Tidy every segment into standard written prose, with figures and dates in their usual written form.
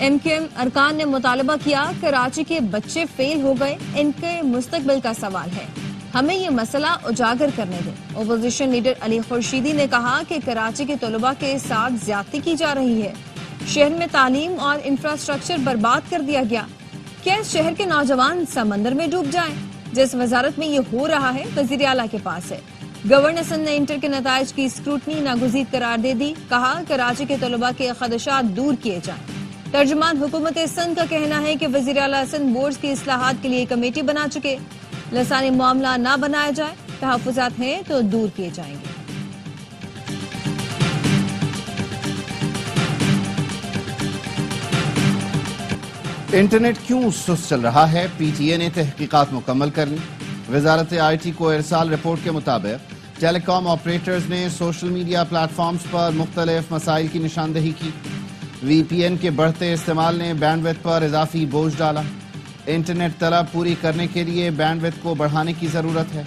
MQM ارکان نے مطالبہ کیا، کراچی کے بچے فیل ہو گئے، ان کے مستقبل کا سوال ہے، ہمیں یہ مسئلہ اجاگر کرنے دیں۔ اپوزیشن لیڈر علی خورشیدی نے کہا کہ کراچی کے طلباء کے ساتھ زیادتی کی جا رہی ہے، شہر میں تعلیم اور انفراسٹرکچر برباد کر دیا گیا، کیا اس شہر کے نوجوان سمندر میں ڈوب جائیں؟ جس وزارت میں یہ ہو رہا ہے وزیر اعلیٰ کے پاس ہے۔ گورنر سندھ نے انٹر کے نتائج کی اسکروٹنی ناگزیر قرار دے دی، کہا کراچی کے طلباء کے خدشات دور کیے جائیں۔ ترجمان حکومت سندھ کا کہنا ہے کہ وزیر اعلیٰ سندھ بورڈز کی اصلاحات کے لیے کمیٹی بنا چکے، لسانی معاملہ نہ بنایا جائے، تحفظات ہیں تو دور کیے جائیں گے۔ انٹرنیٹ کیوں سست چل رہا ہے؟ PTA نے تحقیقات مکمل کر لی۔ وزارت IT کو ارسال رپورٹ کے مطابق ٹیلی کام آپریٹرز نے سوشل میڈیا پلیٹ فارمز پر مختلف مسائل کی نشاندہی کی۔ VPN کے بڑھتے استعمال نے بینڈ وڈتھ پر اضافی بوجھ ڈالا۔ انٹرنیٹ طلب پوری کرنے کے لیے بینڈ وڈتھ کو بڑھانے کی ضرورت ہے۔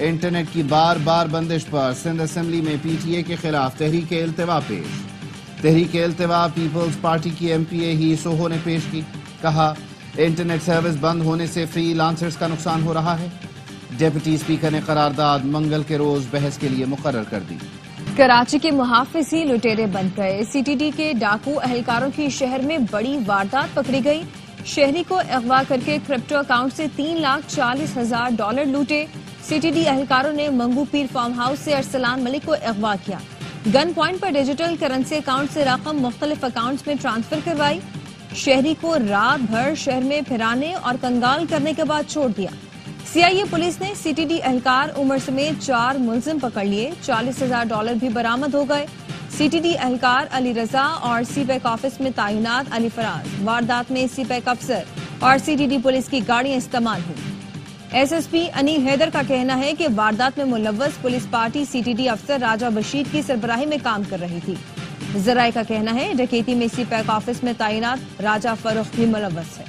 انٹرنیٹ کی بار بار بندش پر سندھ اسمبلی میں PTA کے خلاف تحریک التوا پیش۔ تحریک التوا پیپلز پارٹی کی MPA ہی سوہو نے پیش کی، کہا انٹرنیٹ سروس بند ہونے سے فری لانسرز کا نقصان ہو رہا ہے۔ ڈپٹی اسپیکر نے قرارداد منگل کے روز بحث کے لیے مقرر کر دی۔ کراچی کے محافظ ہی لٹیرے بن گئے، CTD کے ڈاکو اہلکاروں کی شہر میں بڑی واردات پکڑی گئی، شہری کو اغوا کر کے کرپٹو اکاؤنٹ سے $3,40,000 لوٹے۔ CTD اہلکاروں نے منگو پیر فارم ہاؤس سے ارسلان ملک کو اغوا کیا، گن پوائنٹ پر ڈیجیٹل کرنسی اکاؤنٹ سے رقم مختلف اکاؤنٹس میں ٹرانسفر کروائی، شہری کو رات بھر شہر میں پھرانے اور کنگال کرنے کے بعد چھوڑ دیا۔ CIA پولیس نے CTD اہلکار عمر سمیت 4 ملزم پکڑ لیے، $40,000 بھی برآمد ہو گئے۔ CTD اہلکار علی رضا اور CPEC آفس میں تعینات علی فراز، واردات میں CPEC افسر اور CTD پولیس کی گاڑیاں استعمال ہوئی۔ SSP انیل حیدر کا کہنا ہے کہ واردات میں ملوث پولیس پارٹی CTD افسر راجہ بشیر کی سربراہی میں کام کر رہی تھی۔ ذرائع کا کہنا ہے ڈکیتی میں CPEC آفس میں تعینات راجہ فروخ بھی ملوث ہے۔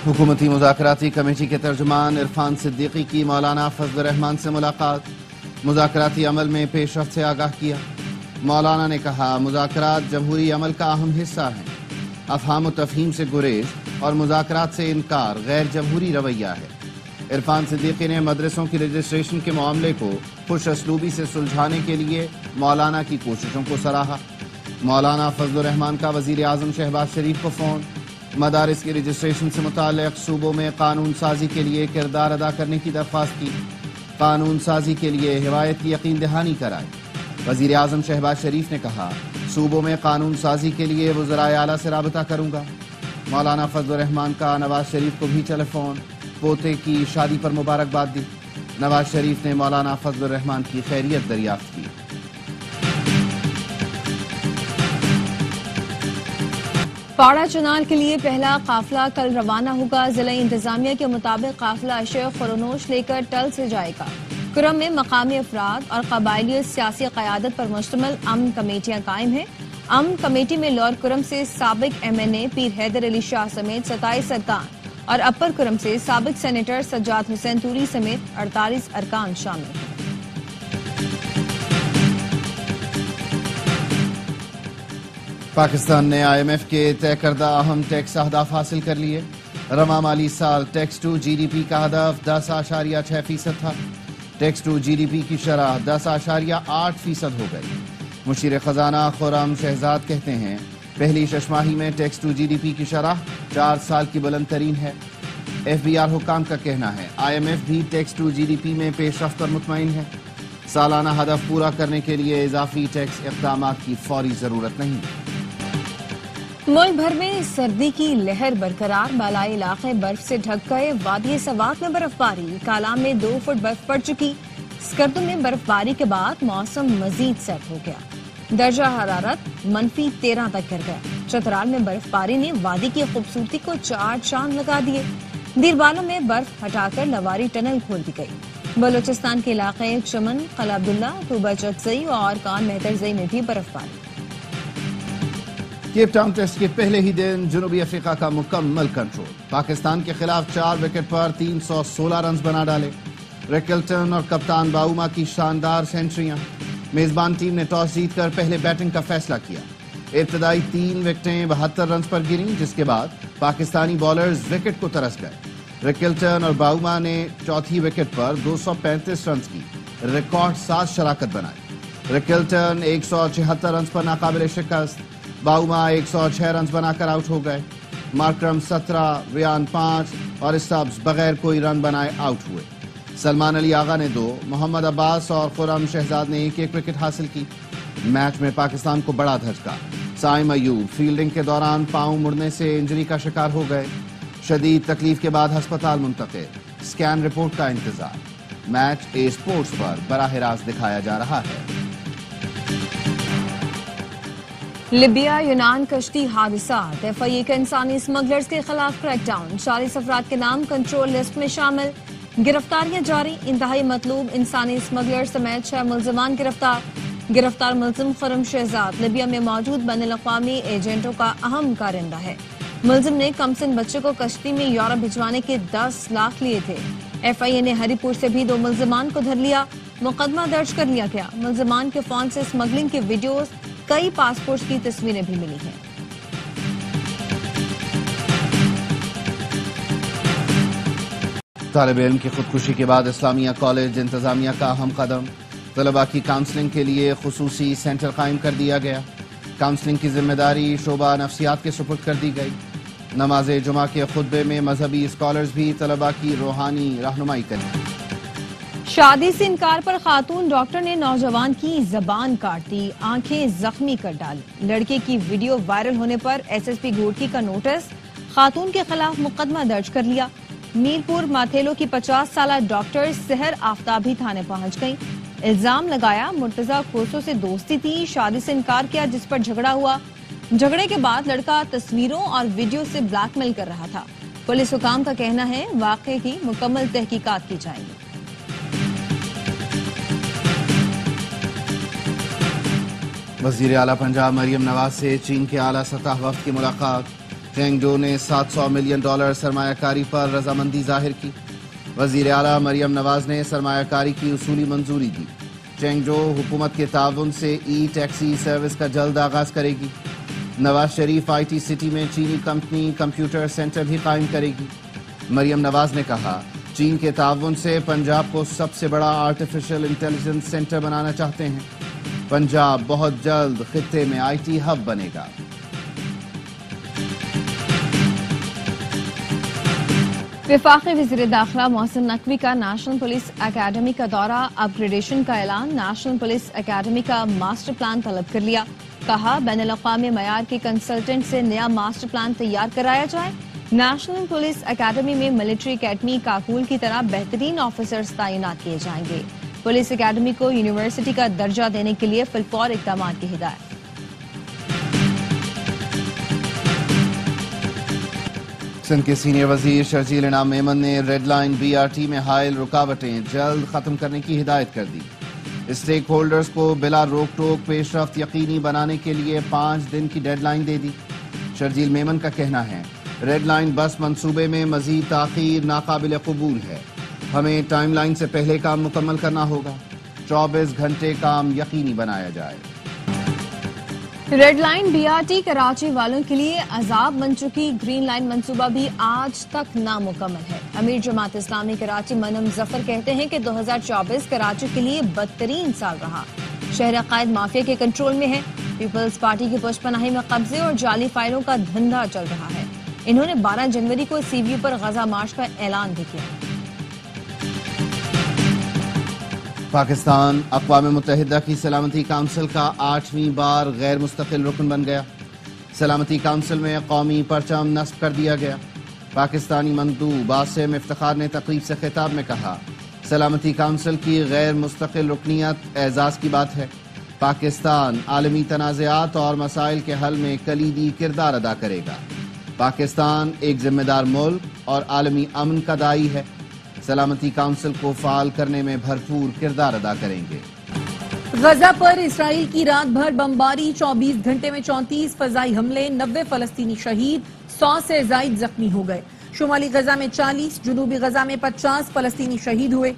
حکومتی مذاکراتی کمیٹی کے ترجمان عرفان صدیقی کی مولانا فضل الرحمان سے ملاقات، مذاکراتی عمل میں پیش رفت سے آگاہ کیا۔ مولانا نے کہا مذاکرات جمہوری عمل کا اہم حصہ ہیں، افہام و تفہیم سے گریز اور مذاکرات سے انکار غیر جمہوری رویہ ہے۔ عرفان صدیقی نے مدرسوں کی رجسٹریشن کے معاملے کو خوش اسلوبی سے سلجھانے کے لیے مولانا کی کوششوں کو سراہا۔ مولانا فضل الرحمان کا وزیر اعظم شہباز شریف کو فون، مدارس کی رجسٹریشن سے متعلق صوبوں میں قانون سازی کے لیے کردار ادا کرنے کی درخواست کی، قانون سازی کے لیے حمایت کی یقین دہانی کرائی۔ وزیر اعظم شہباز شریف نے کہا صوبوں میں قانون سازی کے لیے وزرائے اعلیٰ سے رابطہ کروں گا۔ مولانا فضل الرحمان کا نواز شریف کو بھی ٹیلی فون، پوتے کی شادی پر مبارکباد دی۔ نواز شریف نے مولانا فضل الرحمان کی خیریت دریافت کی۔ پاڑا چنار کے لیے پہلا قافلہ کل روانہ ہوگا، ضلع انتظامیہ کے مطابق قافلہ شیخ خرونوش لے کر ٹل سے جائے گا۔ کرم میں مقامی افراد اور قبائلی سیاسی قیادت پر مشتمل امن کمیٹیاں قائم ہیں۔ امن کمیٹی میں لوئر کرم سے سابق MNA پیر حیدر علی شاہ سمیت 27 ارکان اور اپر کرم سے سابق سینیٹر سجاد حسین توری سمیت 48 ارکان شامل ہیں۔ پاکستان نے IMF کے طے کردہ اہم ٹیکس اہداف حاصل کر لیے۔ رواں مالی سال ٹیکس ٹو GDP کا ہدف 10.6% تھا۔ ٹیکس ٹو GDP کی شرح 10.8% ہو گئی۔ مشیر خزانہ خرم شہزاد کہتے ہیں پہلی ششماہی میں ٹیکس ٹو GDP کی شرح 4 سال کی بلند ترین ہے۔ FBR حکام کا کہنا ہے IMF بھی ٹیکس ٹو GDP میں پیش رفت پر مطمئن ہے۔ سالانہ ہدف پورا کرنے کے لیے اضافی ٹیکس اقدامات کی فوری ضرورت نہیں۔ ملک بھر میں سردی کی لہر برقرار، بالائی علاقے برف سے ڈھک گئے، وادی سوات میں برف باری، کالام میں 2 فٹ برف پڑ چکی۔ اسکردو میں برف باری کے بعد موسم مزید سرد ہو گیا، درجہ حرارت -13 تک گر گیا۔ چترال میں برف باری نے وادی کی خوبصورتی کو 4 چاند لگا دیے۔ دیر بالوں میں برف ہٹا کر لواری ٹنل کھول دی گئی۔ بلوچستان کے علاقے چمن، قلعہ عبداللہ، طوبہ چکزئی اور کان مہترزئی میں بھی برف باری۔ کیپ ٹاؤن ٹیسٹ کے پہلے ہی دن جنوبی افریقہ کا مکمل کنٹرول، پاکستان کے خلاف 4 وکٹ پر 316 رنز بنا ڈالے، ریکلٹن اور کپتان باؤما کی شاندار سینچریاں۔ میزبان ٹیم نے ٹاس جیت کر پہلے بیٹنگ کا فیصلہ کیا، ابتدائی 3 وکٹیں 72 رنز پر گریں، جس کے بعد پاکستانی بالرز وکٹ کو ترس گئے۔ ریکلٹن اور باؤما نے چوتھی وکٹ پر 235 رنز کی ریکارڈ 7 شراکت بنائی۔ ریکلٹن 176 رنز پر ناقابل شکست، باؤما 106 رنز بنا کر آؤٹ ہو گئے۔ مارکرم 17، ریان 5 اور اسٹبز بغیر کوئی رن بنائے آؤٹ ہوئے۔ سلمان علی آغا نے 2، محمد عباس اور خرم شہزاد نے ایک وکٹ حاصل کی۔ میچ میں پاکستان کو بڑا دھچکا، سائم ایوب فیلڈنگ کے دوران پاؤں مڑنے سے انجری کا شکار ہو گئے، شدید تکلیف کے بعد ہسپتال منتقل، سکین رپورٹ کا انتظار۔ میچ اے سپورٹس پر براہ راست دکھایا جا رہا ہے۔ لیبیا یونان کشتی حادثات، FIA کے انسانی اسمگلرز کے خلاف کریک ڈاؤن، 40 افراد کے نام کنٹرول لسٹ میں شامل، گرفتاریاں جاری، انتہائی مطلوب انسانی اسمگلر سمیت 6 ملزمان گرفتار ملزم خرم شہزاد لیبیا میں موجود بین الاقوامی ایجنٹوں کا اہم کارندہ ہے۔ ملزم نے کمسن بچے کو کشتی میں یورپ بھجوانے کے 10 لاکھ لیے تھے۔ FIA نے ہری پور سے بھی 2 ملزمان کو دھر لیا، مقدمہ درج کر لیا گیا۔ ملزمان کے فون سے اسمگلنگ کی ویڈیوز، کئی پاسپورٹس کی تصویریں بھی ملی ہیں۔ طالب علم کی خودکشی کے بعد اسلامیہ کالج انتظامیہ کا اہم قدم، طلباء کی کاؤنسلنگ کے لیے خصوصی سینٹر قائم کر دیا گیا۔ کاؤنسلنگ کی ذمہ داری شعبہ نفسیات کے سپرد کر دی گئی۔ نماز جمعہ کے خطبے میں مذہبی اسکالرز بھی طلباء کی روحانی رہنمائی کریں۔ شادی سے انکار پر خاتون ڈاکٹر نے نوجوان کی زبان کاٹ دی، آنکھیں زخمی کر ڈالی۔ لڑکے کی ویڈیو وائرل ہونے پر SSP گھوٹکی کا نوٹس، خاتون کے خلاف مقدمہ درج کر لیا۔ میرپور ماتھیلو کی 50 سالہ ڈاکٹر سحر آفتابی تھانے پہنچ گئیں۔ الزام لگایا مرتضی کھوسو سے دوستی تھی، شادی سے انکار کیا جس پر جھگڑا ہوا۔ جھگڑے کے بعد لڑکا تصویروں اور ویڈیو سے بلیک میل کر رہا تھا۔ پولیس حکام کا کہنا ہے واقعے کی مکمل تحقیقات کی جائیں گی۔ وزیر اعلیٰ پنجاب مریم نواز سے چین کے اعلیٰ سطح وفد کی ملاقات، چینگڈو نے $700 ملین سرمایہ کاری پر رضامندی ظاہر کی۔ وزیر اعلیٰ مریم نواز نے سرمایہ کاری کی اصولی منظوری دی۔ چینگڈو حکومت کے تعاون سے ای ٹیکسی سروس کا جلد آغاز کرے گی۔ نواز شریف IT سٹی میں چینی کمپنی کمپیوٹر سینٹر بھی قائم کرے گی۔ مریم نواز نے کہا چین کے تعاون سے پنجاب کو سب سے بڑا آرٹیفیشل انٹیلیجنس سینٹر بنانا چاہتے ہیں۔ پنجاب بہت جلد خطے میں IT ہب بنے گا۔ وفاقی وزیر داخلہ محسن نقوی کا نیشنل پولیس اکیڈمی کا دورہ، اپ گریڈیشن کا اعلان، نیشنل پولیس اکیڈمی کا ماسٹر پلان طلب کر لیا۔ کہا بین الاقوامی معیار کے کنسلٹنٹ سے نیا ماسٹر پلان تیار کرایا جائے۔ نیشنل پولیس اکیڈمی میں ملٹری اکیڈمی کاکول کی طرح بہترین آفیسرز تعینات کیے جائیں گے۔ پولیس اکیڈمی کو یونیورسٹی کا درجہ دینے کے لیے فلفور اقدامات کی ہدایت۔ سندھ کے سینئر وزیر شرجیل انعام میمن نے ریڈ لائن BRT میں حائل رکاوٹیں جلد ختم کرنے کی ہدایت کر دی۔ اسٹیک ہولڈرز کو بلا روک ٹوک پیش رفت یقینی بنانے کے لیے 5 دن کی ڈیڈ لائن دے دی۔ شرجیل میمن کا کہنا ہے ریڈ لائن بس منصوبے میں مزید تاخیر ناقابل قبول ہے، ہمیں ٹائم لائن سے پہلے کام مکمل کرنا ہوگا، 24 گھنٹے کام یقینی بنایا جائے۔ ریڈ لائن BRT کراچی والوں کے لیے عذاب بن چکی، گرین لائن منصوبہ بھی آج تک نامکمل ہے۔ امیر جماعت اسلامی کراچی منم ظفر کہتے ہیں کہ 2024 کراچی کے لیے بدترین سال رہا، شہر عقائد مافیا کے کنٹرول میں ہے، پیپلز پارٹی کی پشت پناہی میں قبضے اور جعلی فائلوں کا دھندا چل رہا ہے۔ انہوں نے 12 جنوری کو CVU پر غزہ مارچ کا اعلان بھی کیا۔ پاکستان اقوام متحدہ کی سلامتی کونسل کا 8ویں بار غیر مستقل رکن بن گیا۔ سلامتی کونسل میں قومی پرچم نصب کر دیا گیا۔ پاکستانی مندوب عاصم افتخار نے تقریب سے خطاب میں کہا سلامتی کونسل کی غیر مستقل رکنیت اعزاز کی بات ہے۔ پاکستان عالمی تنازعات اور مسائل کے حل میں کلیدی کردار ادا کرے گا۔ پاکستان ایک ذمہ دار ملک اور عالمی امن کا داعی ہے، سلامتی کونسل کو فعال کرنے میں بھرپور کردار ادا کریں گے۔ غزہ پر اسرائیل کی رات بھر بمباری، 24 گھنٹے میں 34 فضائی حملے، 90 فلسطینی شہید، 100 سے زائد زخمی ہو گئے۔ شمالی غزہ میں 40، جنوبی غزہ میں 50 فلسطینی شہید ہوئے۔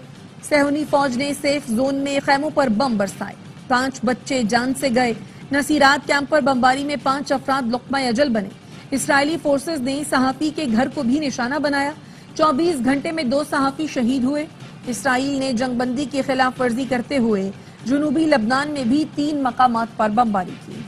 صہیونی فوج نے سیف زون میں خیموں پر بم برسائے، 5 بچے جان سے گئے۔ نصیرات کیمپ پر بمباری میں 5 افراد لقمہ اجل بنے۔ اسرائیلی فورسز نے صحافی کے گھر کو بھی نشانہ بنایا، 24 گھنٹے میں 2 صحافی شہید ہوئے۔ اسرائیل نے جنگ بندی کی خلاف ورزی کرتے ہوئے جنوبی لبنان میں بھی 3 مقامات پر بمباری کی۔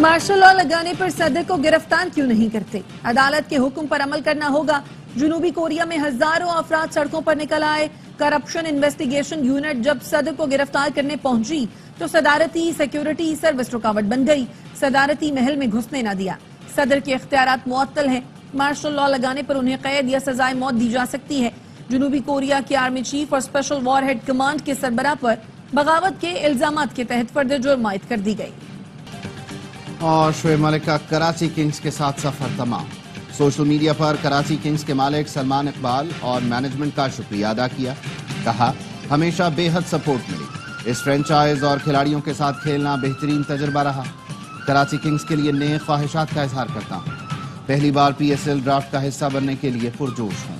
مارشل لا لگانے پر صدر کو گرفتار کیوں نہیں کرتے؟ عدالت کے حکم پر عمل کرنا ہوگا۔ جنوبی کوریا میں ہزاروں افراد سڑکوں پر نکل آئے۔ کرپشن انویسٹیگیشن یونٹ جب صدر کو گرفتار کرنے پہنچی تو صدارتی سیکیورٹی سروس رکاوٹ بن گئی، صدارتی محل میں گھسنے نہ دیا۔ صدر کے اختیارات معطل ہیں، مارشل لا لگانے پر انہیں قید یا سزائے موت دی جا سکتی ہے۔ جنوبی کوریا کے آرمی چیف اور اسپیشل وار ہیڈ کمانڈ کے سربراہ پر بغاوت کے الزامات کے تحت فرد جرم عائد کر دی گئی۔ اور شعیب ملک کا کراچی کنگز کے ساتھ سفر تمام۔ سوشل میڈیا پر کراچی کنگز کے مالک سلمان اقبال اور مینجمنٹ کا شکریہ ادا کیا، کہا ہمیشہ بے حد سپورٹ ملی، اس فرینچائز اور کھلاڑیوں کے ساتھ کھیلنا بہترین تجربہ رہا۔ کراچی کنگز کے لیے نئے خواہشات کا اظہار کرتا ہوں، پہلی بار PSL ڈرافٹ کا حصہ بننے کے لیے پرجوش ہوں۔